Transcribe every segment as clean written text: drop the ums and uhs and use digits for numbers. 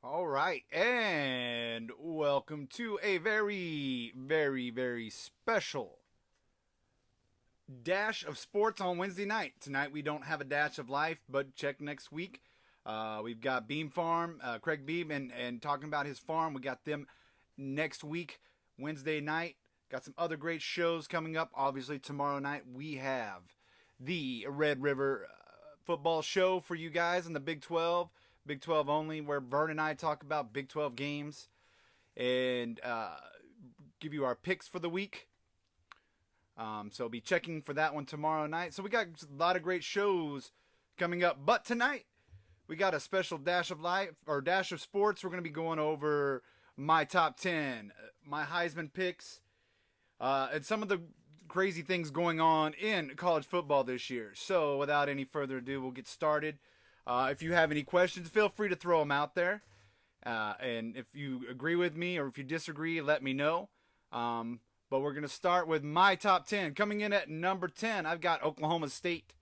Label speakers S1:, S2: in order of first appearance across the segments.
S1: All right, and welcome to a very, very, very special dash of sports on Wednesday night. Tonight we don't have a dash of life, but check next week. We've got Beam Farm, Craig Beam, and talking about his farm. We got them next week, Wednesday night. Got some other great shows coming up. Obviously, tomorrow night we have the Red River football show for you guys in the Big 12. Big 12 only, where Vern and I talk about Big 12 games and give you our picks for the week. So be checking for that one tomorrow night. So we got a lot of great shows coming up. But tonight, we got a special dash of life or dash of sports. We're going to be going over my top 10, my Heisman picks, and some of the crazy things going on in college football this year. So without any further ado, we'll get started. If you have any questions, feel free to throw them out there. And if you agree with me or if you disagree, let me know. But we're going to start with my top 10. Coming in at number 10, I've got Oklahoma State.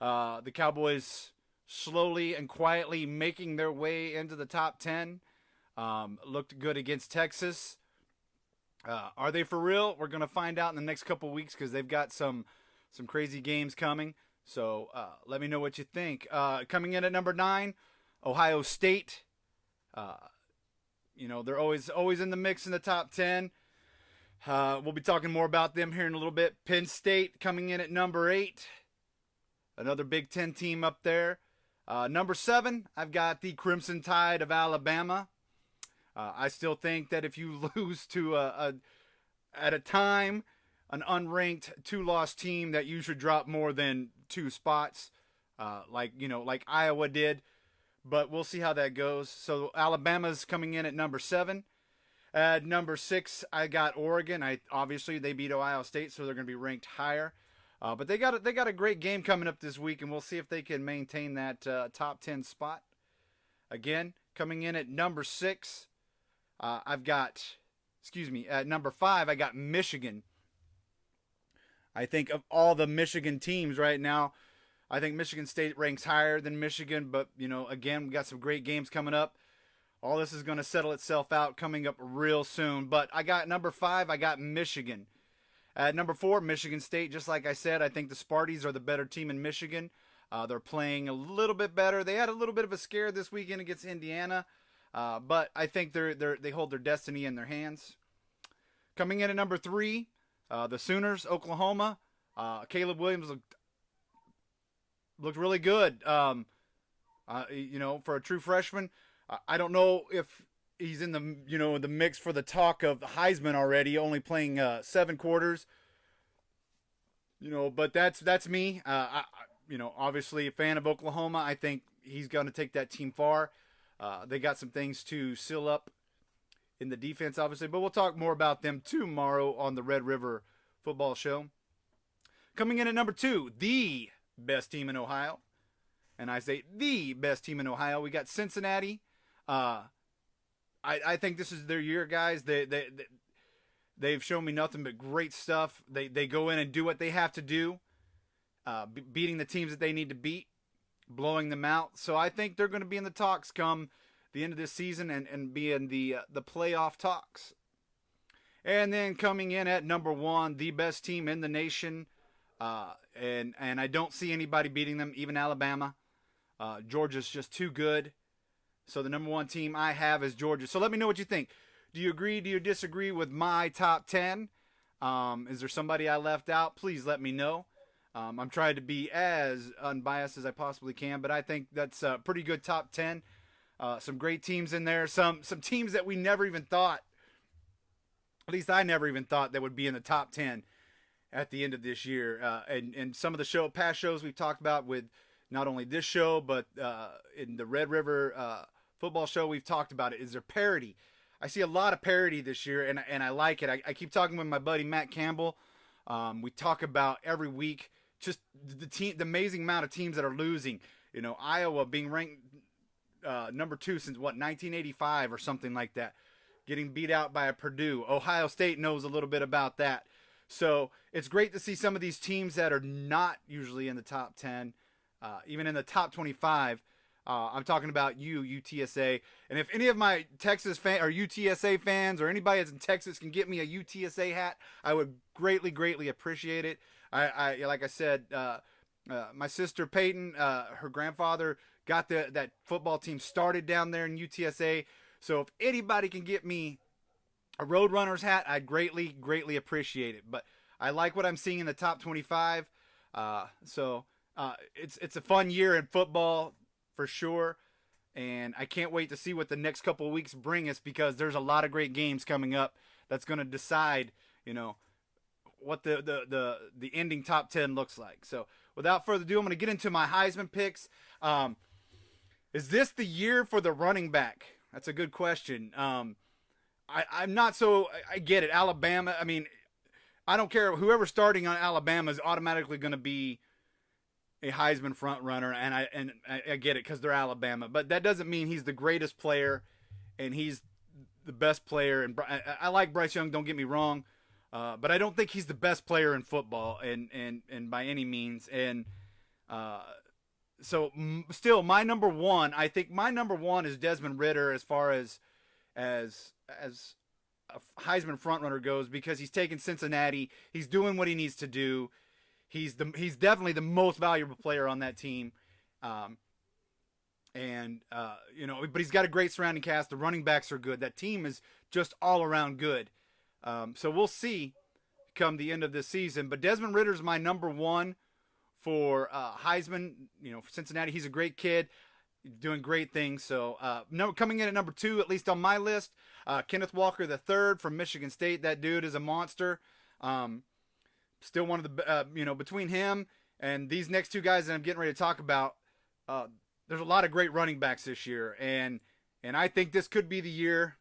S1: The Cowboys slowly and quietly making their way into the top 10. Looked good against Texas. Are they for real? We're going to find out in the next couple weeks because they've got some crazy games coming. So let me know what you think. Coming in at number 9, Ohio State. They're always in the mix in the top 10. We'll be talking more about them here in a little bit. Penn State coming in at number 8. Another Big 10 team up there. Number 7, I've got the Crimson Tide of Alabama. I still think that if you lose to at a time an unranked 2-loss team, that you should drop more than 2 spots, like Iowa did. But we'll see how that goes. So Alabama's coming in at number 7. At number 6, I got Oregon. Obviously they beat Ohio State, so they're going to be ranked higher. But they got a great game coming up this week, and we'll see if they can maintain that top 10 spot. Again, coming in at number 6, at number 5, I got Michigan. I think of all the Michigan teams right now, I think Michigan State ranks higher than Michigan. But, again, we got some great games coming up. All this is going to settle itself out coming up real soon. But I got number 5, I got Michigan. At number 4, Michigan State. Just like I said, I think the Sparties are the better team in Michigan. They're playing a little bit better. They had a little bit of a scare this weekend against Indiana. But I think they hold their destiny in their hands. Coming in at number 3, the Sooners, Oklahoma. Caleb Williams looked really good. For a true freshman, I don't know if he's in the mix for the talk of Heisman already, only playing 7 quarters. But that's me. Obviously a fan of Oklahoma. I think he's going to take that team far. They got some things to seal up in the defense, obviously, but we'll talk more about them tomorrow on the Red River Football Show. Coming in at number 2, the best team in Ohio. And I say the best team in Ohio. We got Cincinnati. I think this is their year, guys. They've shown me nothing but great stuff. They go in and do what they have to do, beating the teams that they need to beat, blowing them out. So I think they're going to be in the talks come the end of this season and be in the playoff talks. And then coming in at number 1, the best team in the nation, and I don't see anybody beating them, even Alabama. Georgia's just too good. So the number 1 team I have is Georgia. So let me know what you think. Do you agree? Do you disagree with my top 10? Is there somebody I left out? Please let me know. I'm trying to be as unbiased as I possibly can, but I think that's a pretty good top 10. Some great teams in there. Some teams that we never even thought, at least I never even thought, that would be in the top 10 at the end of this year. And some of the past shows we've talked about with not only this show, but in the Red River Football Show, we've talked about it. Is there parity? I see a lot of parity this year, and I like it. I keep talking with my buddy Matt Campbell. We talk about every week just the amazing amount of teams that are losing. Iowa being ranked number 2 since 1985 or something like that, getting beat out by a Purdue. Ohio State knows a little bit about that. So it's great to see some of these teams that are not usually in the top 10, even in the top 25, I'm talking about UTSA. And if any of my Texas fan or UTSA fans or anybody that's in Texas can get me a UTSA hat, I would greatly, greatly appreciate it. I like I said, my sister Peyton, her grandfather got that football team started down there in UTSA. So if anybody can get me a Roadrunners hat, I'd greatly, greatly appreciate it. But I like what I'm seeing in the top 25. It's a fun year in football for sure. And I can't wait to see what the next couple of weeks bring us, because there's a lot of great games coming up that's going to decide, what the ending top 10 looks like. So without further ado, I'm going to get into my Heisman picks. Is this the year for the running back? That's a good question. I'm not so. I get it. Alabama. I mean, I don't care. Whoever's starting on Alabama is automatically going to be a Heisman front runner, and I get it because they're Alabama. But that doesn't mean he's the greatest player, and he's the best player. And I like Bryce Young. Don't get me wrong, but I don't think he's the best player in football, and by any means. And so still, my number one. I think my number one is Desmond Ridder as far as a Heisman frontrunner goes, because he's taken Cincinnati. He's doing what he needs to do. He's definitely the most valuable player on that team. But he's got a great surrounding cast. The running backs are good. That team is just all around good. So we'll see come the end of this season. But Desmond Ridder's my number one for Heisman. For Cincinnati, he's a great kid, doing great things. So coming in at number two, at least on my list, Kenneth Walker III from Michigan State. That dude is a monster. Still one of the, between him and these next two guys that I'm getting ready to talk about, there's a lot of great running backs this year. And I think this could be the year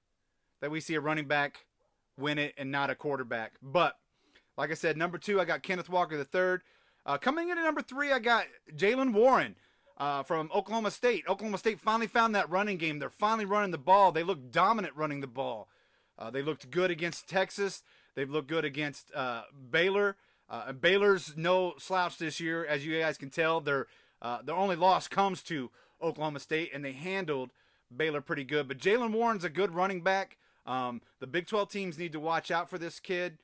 S1: that we see a running back win it and not a quarterback. But like I said, number two, I got Kenneth Walker III. Coming in at number three, I got Jalen Warren from Oklahoma State. Oklahoma State finally found that running game. They're finally running the ball. They look dominant running the ball. They looked good against Texas. They've looked good against Baylor. Baylor's no slouch this year, as you guys can tell. Their only loss comes to Oklahoma State, and they handled Baylor pretty good. But Jalen Warren's a good running back. The Big 12 teams need to watch out for this kid.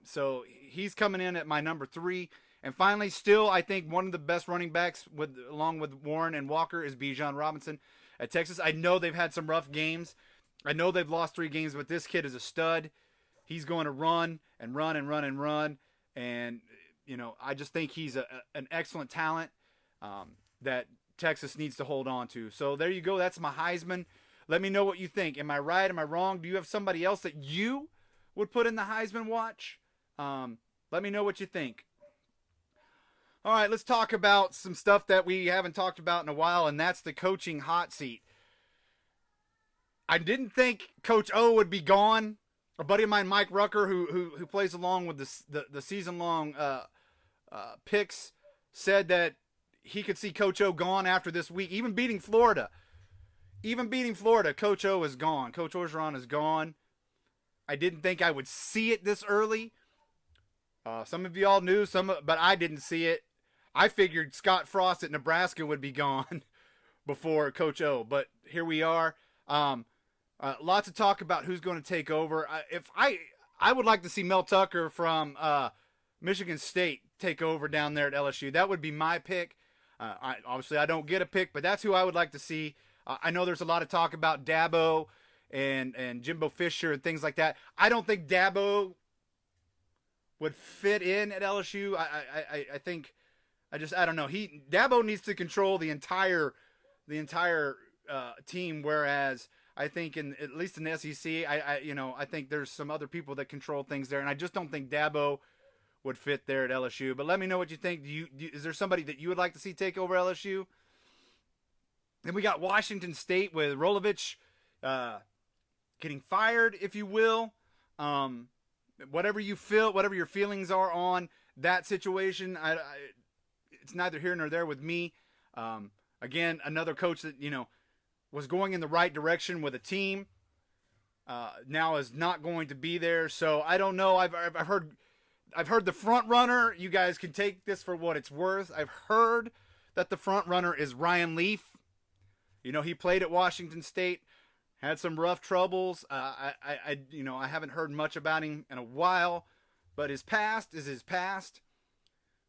S1: So he's coming in at my number three. And finally, still, I think one of the best running backs, along with Warren and Walker, is Bijan Robinson at Texas. I know they've had some rough games. I know they've lost 3 games, but this kid is a stud. He's going to run and run and run and run. And, I just think he's an excellent talent that Texas needs to hold on to. So there you go. That's my Heisman. Let me know what you think. Am I right? Am I wrong? Do you have somebody else that you would put in the Heisman watch? Let me know what you think. All right, let's talk about some stuff that we haven't talked about in a while, and that's the coaching hot seat. I didn't think Coach O would be gone. A buddy of mine, Mike Rucker, who plays along with the season-long picks, said that he could see Coach O gone after this week, even beating Florida. Coach O is gone. Coach Orgeron is gone. I didn't think I would see it this early. Some of y'all knew, but I didn't see it. I figured Scott Frost at Nebraska would be gone before Coach O, but here we are. Lots of talk about who's going to take over. I would like to see Mel Tucker from Michigan State take over down there at LSU. That would be my pick. Obviously, I don't get a pick, but that's who I would like to see. I know there's a lot of talk about Dabo and Jimbo Fisher and things like that. I don't think Dabo would fit in at LSU. I think I don't know. Dabo needs to control the entire team, whereas I think at least in the SEC, I think there's some other people that control things there, and I just don't think Dabo would fit there at LSU. But let me know what you think. Is there somebody that you would like to see take over LSU? Then we got Washington State with Rolovich getting fired, if you will. Whatever you feel, whatever your feelings are on that situation, it's neither here nor there with me. Again, another coach that was going in the right direction with a team, now is not going to be there. So I don't know. I've heard the front runner. You guys can take this for what it's worth. I've heard that the front runner is Ryan Leaf. He played at Washington State, had some rough troubles. I haven't heard much about him in a while, but his past is his past.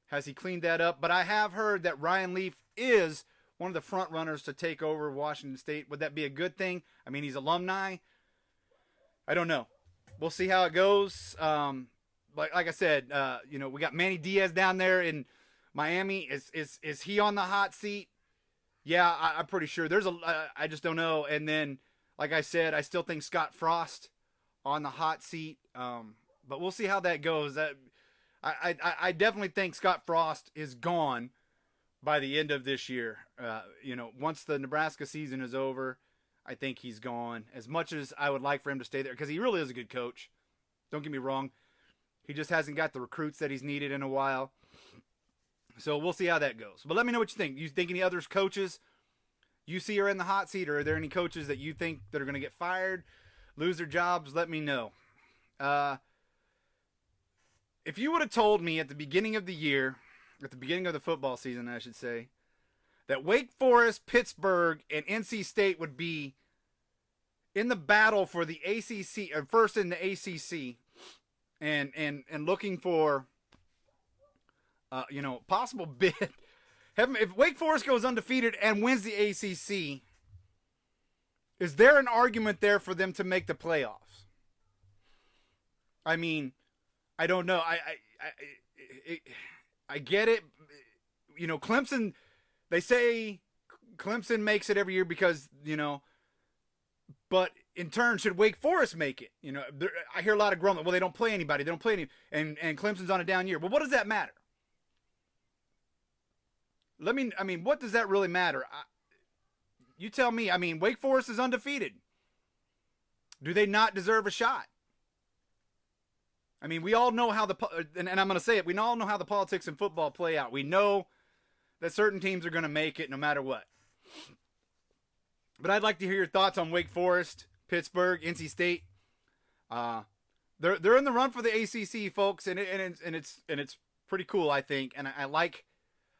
S1: Has he cleaned that up? But I have heard that Ryan Leaf is one of the front runners to take over Washington State. Would that be a good thing? I mean, he's alumni. I don't know. We'll see how it goes. Like I said, we got Manny Diaz down there in Miami. Is he on the hot seat? Yeah, I'm pretty sure. I just don't know. And then, like I said, I still think Scott Frost on the hot seat. But we'll see how that goes. I definitely think Scott Frost is gone by the end of this year. Once the Nebraska season is over, I think he's gone. As much as I would like for him to stay there, because he really is a good coach. Don't get me wrong. He just hasn't got the recruits that he's needed in a while. So we'll see how that goes. But let me know what you think. You think any other coaches you see are in the hot seat, or are there any coaches that you think that are going to get fired, lose their jobs? Let me know. If you would have told me at the beginning of the year, at the beginning of the football season, I should say, that Wake Forest, Pittsburgh, and NC State would be in the battle for the ACC, or first in the ACC, and looking for, possible bid. If Wake Forest goes undefeated and wins the ACC, is there an argument there for them to make the playoffs? I mean, I don't know. I get it. Clemson, they say Clemson makes it every year because, but in turn, should Wake Forest make it? I hear a lot of grumbling. Well, they don't play anybody. They don't play any, and Clemson's on a down year. Well, what does that matter? What does that really matter? You tell me. Wake Forest is undefeated. Do they not deserve a shot? We all know how and I'm going to say it, we all know how the politics in football play out. We know that certain teams are going to make it no matter what. But I'd like to hear your thoughts on Wake Forest, Pittsburgh, NC State. They're in the run for the ACC, folks, and it's pretty cool, I think. And like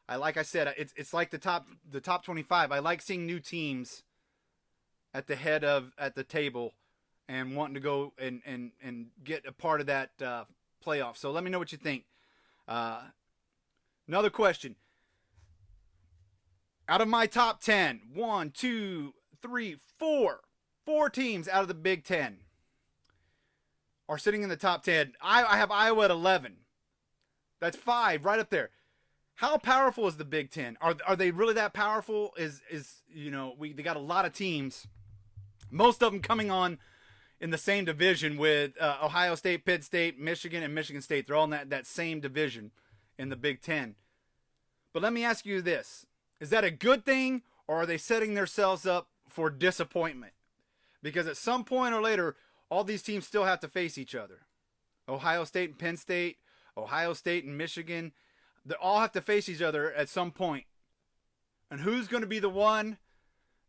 S1: I said, it's like the top 25. I like seeing new teams at the table and wanting to go and get a part of that playoff. So let me know what you think. Another question. Out of my top 10, 1, 2, 3, 4 teams out of the Big Ten are sitting in the top 10. I have Iowa at 11. That's 5 right up there. How powerful is the Big Ten? Are they really that powerful? They got a lot of teams, most of them coming on in the same division with Ohio State, Pitt State, Michigan, and Michigan State. They're all in that same division in the Big Ten. But let me ask you this. Is that a good thing, or are they setting themselves up for disappointment? Because at some point or later, all these teams still have to face each other. Ohio State and Penn State, Ohio State and Michigan, they all have to face each other at some point. And who's going to be the one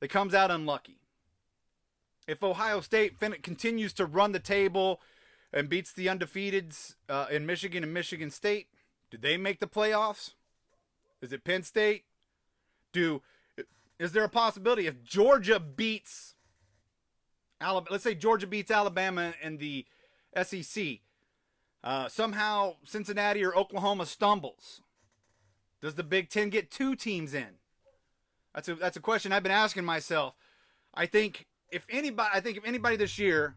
S1: that comes out unlucky? If Ohio State continues to run the table and beats the undefeateds in Michigan and Michigan State, do they make the playoffs? Is it Penn State? Is there a possibility if Georgia beats Alabama? Let's say Georgia beats Alabama in the SEC. Somehow Cincinnati or Oklahoma stumbles. Does the Big Ten get 2 teams in? That's a question I've been asking myself. I think if anybody this year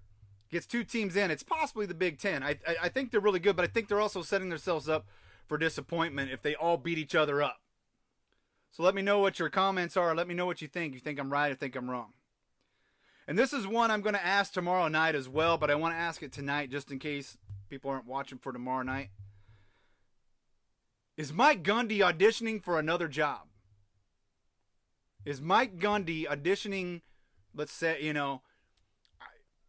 S1: gets 2 teams in, it's possibly the Big Ten. I think they're really good, but I think they're also setting themselves up for disappointment if they all beat each other up. So let me know what your comments are. Let me know what you think. You think I'm right or think I'm wrong. And this is one I'm going to ask tomorrow night as well, but I want to ask it tonight just in case people aren't watching for tomorrow night. Is Mike Gundy auditioning for another job? Is Mike Gundy auditioning, let's say, I'm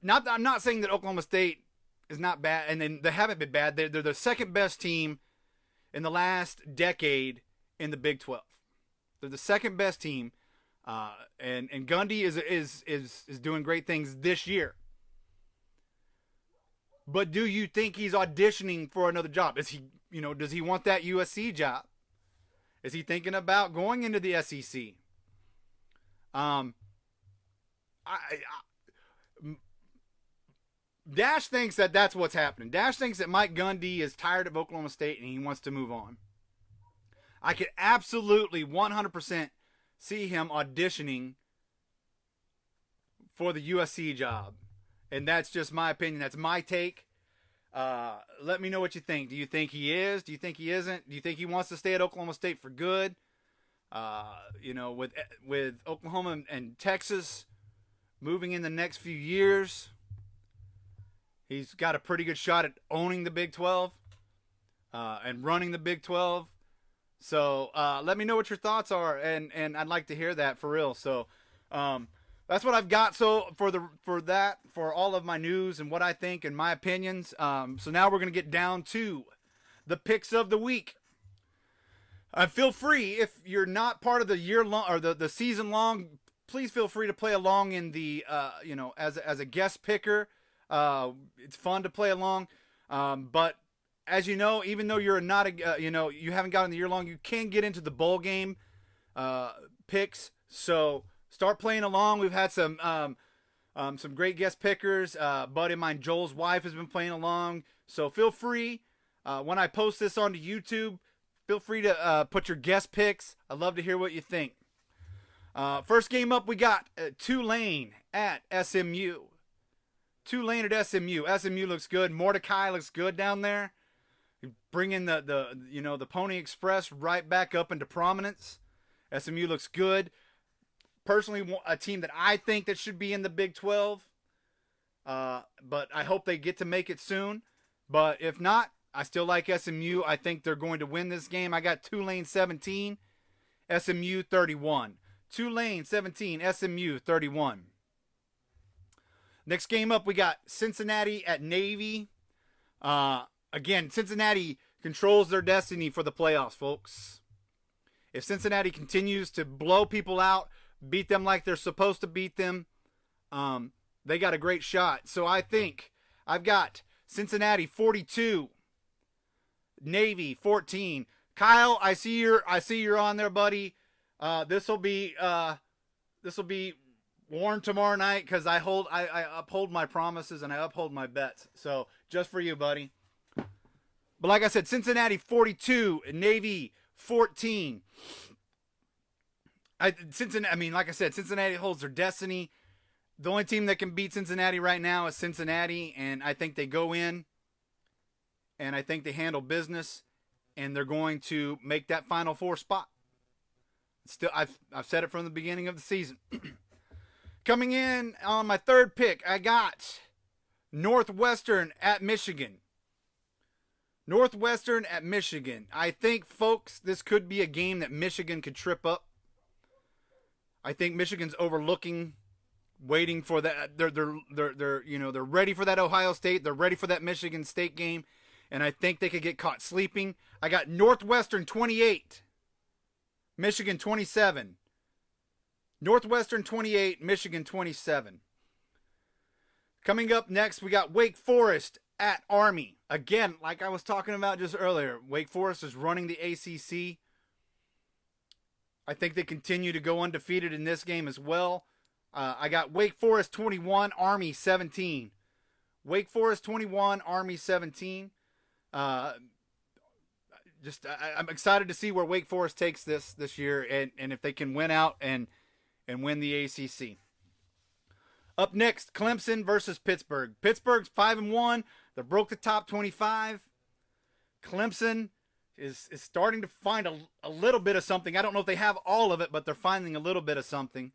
S1: not saying that Oklahoma State is not bad, and they haven't been bad. They're the second best team in the last decade in the Big 12. They're the second best team, and Gundy is doing great things this year. But do you think he's auditioning for another job? Does he want that USC job? Is he thinking about going into the SEC? Dash thinks that that's what's happening. Dash thinks that Mike Gundy is tired of Oklahoma State and he wants to move on. I could absolutely 100% see him auditioning for the USC job. And that's just my opinion. That's my take. Let me know what you think. Do you think he is? Do you think he isn't? Do you think he wants to stay at Oklahoma State for good? With Oklahoma and Texas moving in the next few years, he's got a pretty good shot at owning the Big 12 and running the Big 12. So let me know what your thoughts are, and I'd like to hear that for real. So that's what I've got. So for all of my news and what I think and my opinions. So now we're gonna get down to the picks of the week. Feel free, if you're not part of the year long or the season long, please feel free to play along in the as a guest picker. It's fun to play along, but as you know, even though you're not you haven't gotten the year long, you can get into the bowl game picks. So start playing along. We've had some great guest pickers. Buddy of mine, Joel's wife, has been playing along. So feel free when I post this onto YouTube. Feel free to put your guest picks. I'd love to hear what you think. First game up, we got Tulane at SMU. Tulane at SMU. SMU looks good. Mordecai looks good down there. Bringing the Pony Express right back up into prominence. SMU looks good. Personally, a team that I think that should be in the Big 12. But I hope they get to make it soon. But if not, I still like SMU. I think they're going to win this game. I got Tulane 17, SMU 31. Tulane 17, SMU 31. Next game up, we got Cincinnati at Navy. Again, Cincinnati controls their destiny for the playoffs, folks. If Cincinnati continues to blow people out, beat them like they're supposed to beat them, they got a great shot. So I think I've got Cincinnati 42, Navy 14. Kyle, I see you're on there, buddy. This will be worn tomorrow night because I uphold my promises and I uphold my bets. So just for you, buddy. But like I said, Cincinnati 42, Navy 14. Cincinnati holds their destiny. The only team that can beat Cincinnati right now is Cincinnati, and I think they go in, and I think they handle business, and they're going to make that Final Four spot. Still, I've said it from the beginning of the season. Coming in on my third pick, I got Northwestern at Michigan. Northwestern at Michigan. I think, folks, this could be a game that Michigan could trip up. I think Michigan's overlooking, waiting for that. They're ready for that Ohio State. They're ready for that Michigan State game, and I think they could get caught sleeping. I got Northwestern 28, Michigan 27. Northwestern 28, Michigan 27. Coming up next, we got Wake Forest at Army. Again, like I was talking about just earlier, Wake Forest is running the ACC. I think they continue to go undefeated in this game as well. I got Wake Forest 21, Army 17. Wake Forest 21, Army 17. I'm excited to see where Wake Forest takes this year and if they can win out and win the ACC. Up next, Clemson versus Pittsburgh. Pittsburgh's 5-1. They broke the top 25. Clemson is starting to find a little bit of something. I don't know if they have all of it, but they're finding a little bit of something.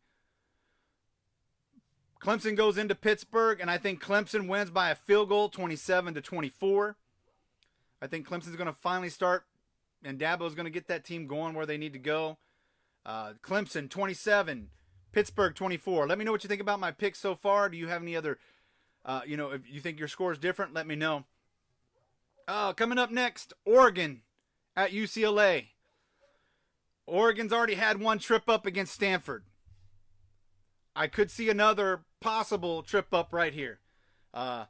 S1: Clemson goes into Pittsburgh, and I think Clemson wins by a field goal, 27-24. I think Clemson's going to finally start, and Dabo's going to get that team going where they need to go. Clemson 27, Pittsburgh 24. Let me know what you think about my picks so far. Do you have any other, if you think your score is different, let me know. Coming up next, Oregon at UCLA. Oregon's already had one trip up against Stanford. I could see another possible trip up right here. I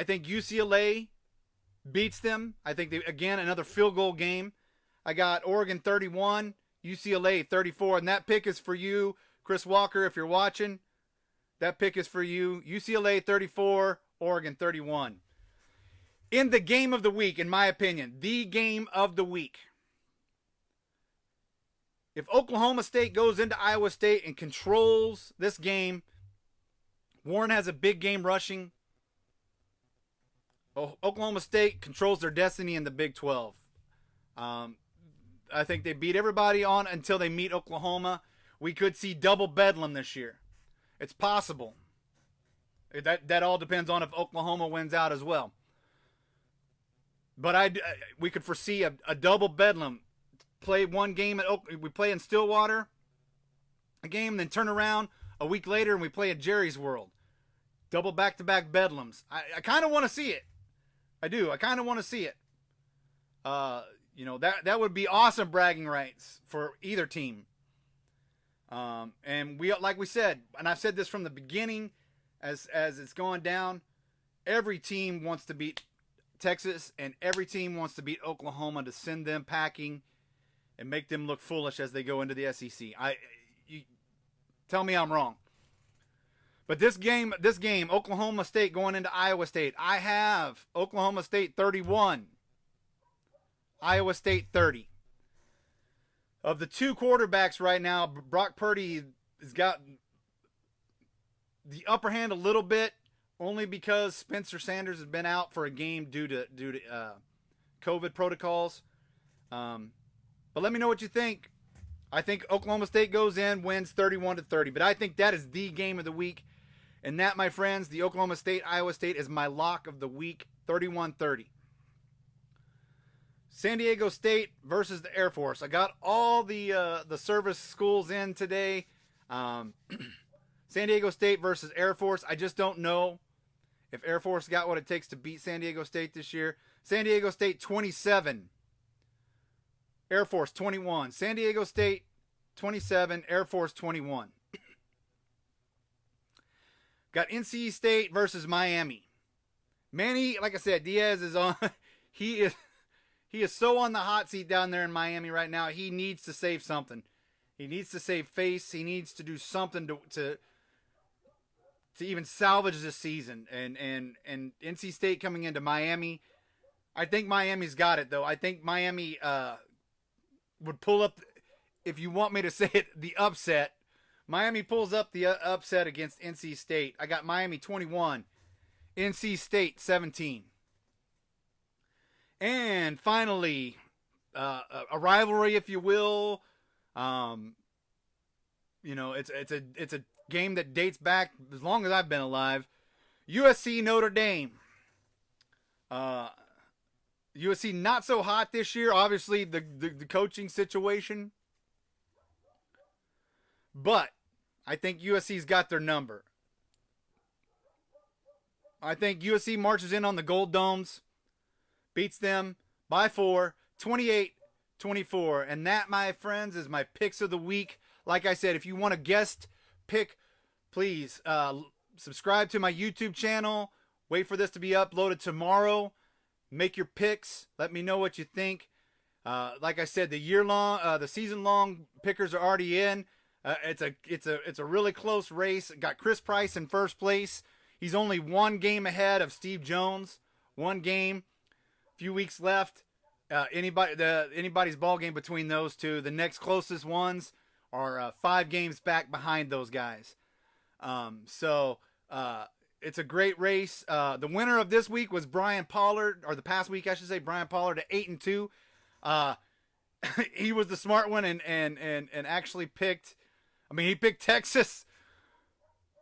S1: think UCLA beats them. I think again, another field goal game. I got Oregon 31, UCLA 34, and that pick is for you, Chris Walker, if you're watching, that pick is for you. UCLA 34, Oregon 31. In the game of the week, in my opinion, the game of the week. If Oklahoma State goes into Iowa State and controls this game, Warren has a big game rushing. Oklahoma State controls their destiny in the Big 12. I think they beat everybody on until they meet Oklahoma. We could see double bedlam this year. It's possible. That all depends on if Oklahoma wins out as well. But we could foresee a double bedlam. Play one game we play in Stillwater, a game, then turn around a week later and we play at Jerry's World. Double back-to-back bedlams. I kind of want to see it. I do. I kind of want to see it. That would be awesome bragging rights for either team. And like we said, and I've said this from the beginning, as it's going down, every team wants to beat Texas and every team wants to beat Oklahoma to send them packing and make them look foolish as they go into the SEC. You tell me I'm wrong. But this game, Oklahoma State going into Iowa State, I have Oklahoma State 31, Iowa State 30. Of the two quarterbacks right now, Brock Purdy has got the upper hand a little bit, only because Spencer Sanders has been out for a game due to COVID protocols. But let me know what you think. I think Oklahoma State goes in, wins 31-30. But I think that is the game of the week. And that, my friends, the Oklahoma State-Iowa State is my lock of the week, 31-30. San Diego State versus the Air Force. I got all the service schools in today. San Diego State versus Air Force. I just don't know if Air Force got what it takes to beat San Diego State this year. San Diego State 27. Air Force 21. San Diego State 27. Air Force 21. Got NC State versus Miami. Manny, like I said, Diaz is on. He is so on the hot seat down there in Miami right now. He needs to save something. He needs to save face. He needs to do something to even salvage this season. And NC State coming into Miami. I think Miami's got it, though. I think Miami would pull up, if you want me to say it, the upset. Miami pulls up the upset against NC State. I got Miami 21, NC State 17. And finally, a rivalry, if you will. It's a game that dates back as long as I've been alive. USC Notre Dame. USC not so hot this year. Obviously, the coaching situation. But I think USC's got their number. I think USC marches in on the Gold Domes, beats them by 4, 28-24. And that, my friends, is my picks of the week. Like I said, if you want a guest pick, please subscribe to my YouTube channel. Wait for this to be uploaded tomorrow. Make your picks. Let me know what you think. Like I said, the season-long pickers are already in. It's a really close race. Got Chris Price in first place. He's only one game ahead of Steve Jones. One game. Few weeks left. Anybody's ball game between those two. The next closest ones are 5 games back behind those guys. It's a great race. The winner of this week was Brian Pollard, or the past week, I should say, Brian Pollard at 8-2. He was the smart one and actually picked. I mean, he picked Texas,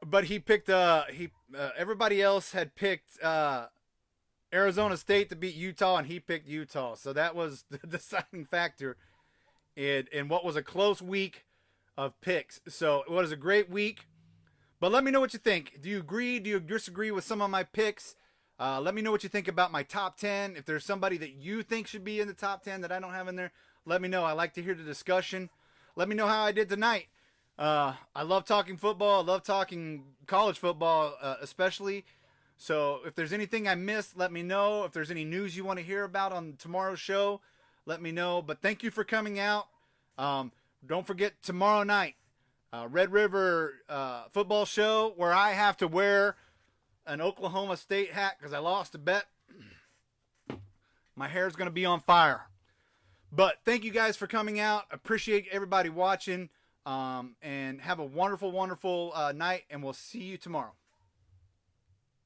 S1: but he picked everybody else had picked Arizona State to beat Utah, and he picked Utah. So that was the deciding factor in what was a close week of picks. So it was a great week. But let me know what you think. Do you agree? Do you disagree with some of my picks? Let me know what you think about my top 10. If there's somebody that you think should be in the top 10 that I don't have in there, let me know. I like to hear the discussion. Let me know how I did tonight. I love talking football. I love talking college football, especially. So if there's anything I missed, let me know. If there's any news you want to hear about on tomorrow's show, let me know. But thank you for coming out. Don't forget tomorrow night. Red River football show where I have to wear an Oklahoma State hat because I lost a bet. My hair's going to be on fire. But thank you guys for coming out. Appreciate everybody watching. And have a wonderful, wonderful night. And we'll see you tomorrow.